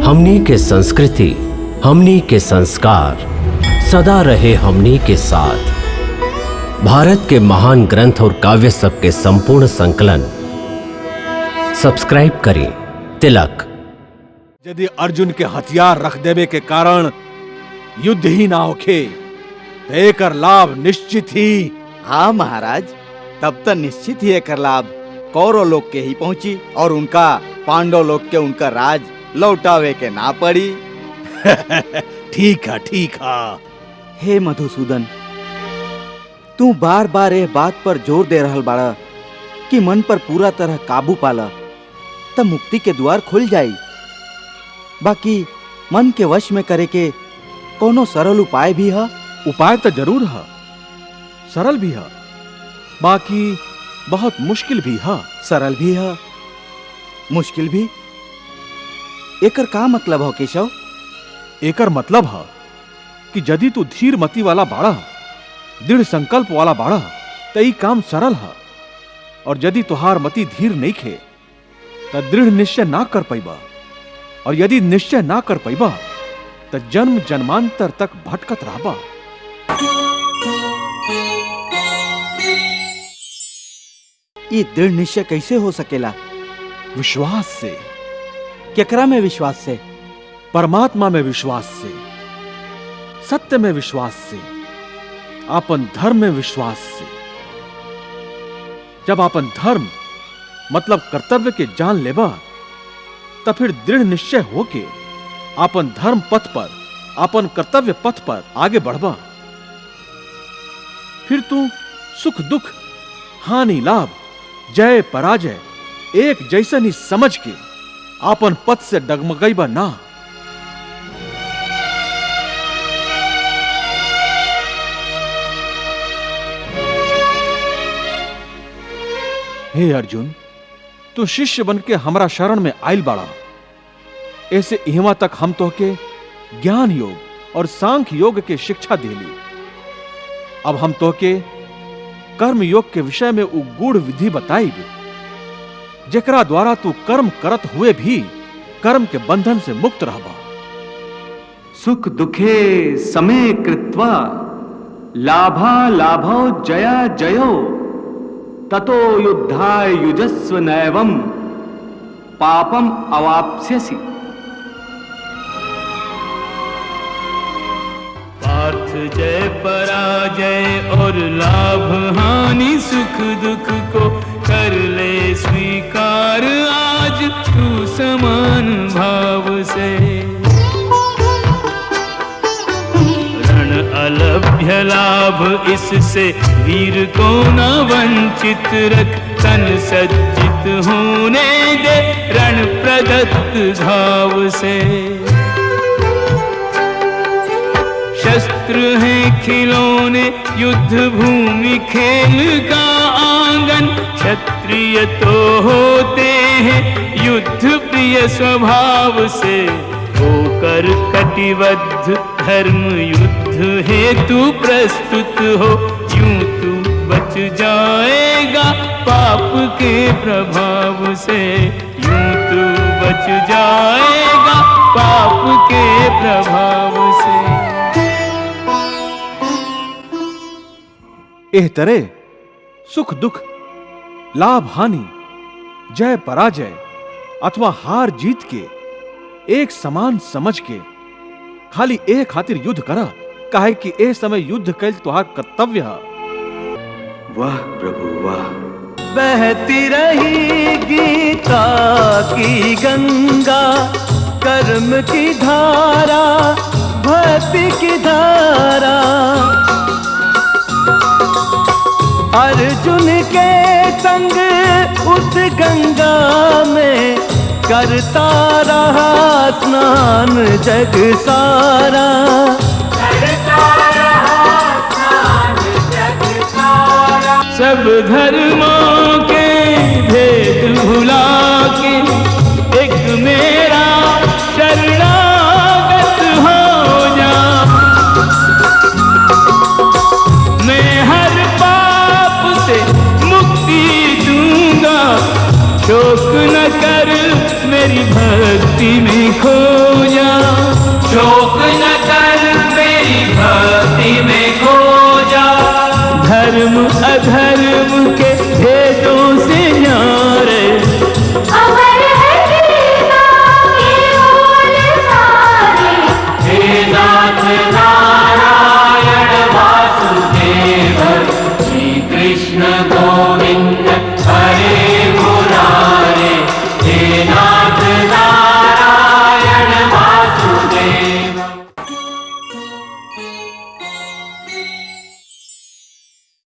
हमनी के संस्कृति, हमनी के संस्कार सदा रहे हमनी के साथ। भारत के महान ग्रंथ और काव्य सब के संपूर्ण संकलन सब्सक्राइब करें तिलक। यदि अर्जुन के हथियार रख देवे के कारण युद्ध ही ना होखे तो एकर लाभ निश्चित ही। हाँ महाराज, तब तक निश्चित ही एकर लाभ कौरव लोग के ही पहुंची और उनका पांडव लोग के उनका राज लौटावे के ना पड़ी। ठीक है, ठीक है। हे मधुसूदन, तू बार बार यह बात पर जोर दे रहल बाड़ा कि मन पर पूरा तरह काबू पाला तब मुक्ति के द्वार खुल जाई। बाकी मन के वश में करे के कोनो सरल उपाय भी है? उपाय तो जरूर है, सरल भी है, बाकी बहुत मुश्किल भी है। सरल भी है, मुश्किल भी। एकर का मतलब हो केशव? एकर मतलब है कि यदि तू धीर मति वाला बाड़ा, दृढ़ संकल्प वाला बाड़ा तो ई काम सरल है, और यदि तुहार मति धीर नहीं खे तो दृढ़ निश्चय ना कर पैबा, और यदि निश्चय ना कर पैबा तो जन्म जन्मांतर तक भटकत रहबा। ये दृढ़ निश्चय कैसे हो सकेला? विश्वास से। केकरा में विश्वास से? परमात्मा में विश्वास से, सत्य में विश्वास से, आपन धर्म में विश्वास से। जब आपन धर्म मतलब कर्तव्य के जान लेबा तो फिर दृढ़ निश्चय होके आपन धर्म पथ पर, आपन कर्तव्य पथ पर आगे बढ़बा। फिर तू सुख दुख, हानि लाभ, जय पराजय एक जैसन ही समझ के आपन पथ से डगमगईबा ना। हे अर्जुन, तू शिष्य बन के हमरा शरण में आइल बाड़ा। ऐसे इहवा तक हम तो के ज्ञान योग और सांख्य योग के शिक्षा देली। अब हम तो के कर्म योग के विषय में उ गूढ़ विधि बताइब जेकरा द्वारा तू कर्म करत हुए भी कर्म के बंधन से मुक्त रहबा। सुख दुखे समे कृत्वा लाभा लाभो जया जयो ततो युद्धाय युजस्व नैवं पापम अवाप्स्यसि। पार्थ जय पराजय और लाभ हानि सुख दुख को कर ले स्वीकार आज तू समान भाव से। रण अलभ्य लाभ इससे वीर को न वंचित रख, तन सज्जित होने दे रण प्रदत्त घाव से। शस्त्र हैं खिलौने युद्ध भूमि खेल का आंगन, क्षत्रिय तो होते हैं युद्ध प्रिय स्वभाव से। होकर कटिबद्ध धर्म युद्ध हेतु प्रस्तुत हो, यूं तू बच जाएगा पाप के प्रभाव से। यूं तू बच जाएगा पाप के प्रभाव से। एह तरह सुख दुख, लाभ हानि, जय पराजय अथवा हार जीत के एक समान समझ के खाली ए खातिर युद्ध करा, काहे कि ए समय युद्ध कैल तुहार कर्तव्य है। वाह प्रभु वाह। बहती रही गीता की गंगा, कर्म की धारा भक्ति की धारा। अर्जुन के संग उस गंगा में करता रहा स्नान जग सारा। सब धर्मों के भेद भुला के एक मेरा शरणागत हो जा। मैं हर पाप से मुक्ति दूंगा, शोक न कर मेरी भक्ति में खो अधर्म के भेदों से न्यारे। अमर है गीता के बोल सारे, हे नाथ नाथ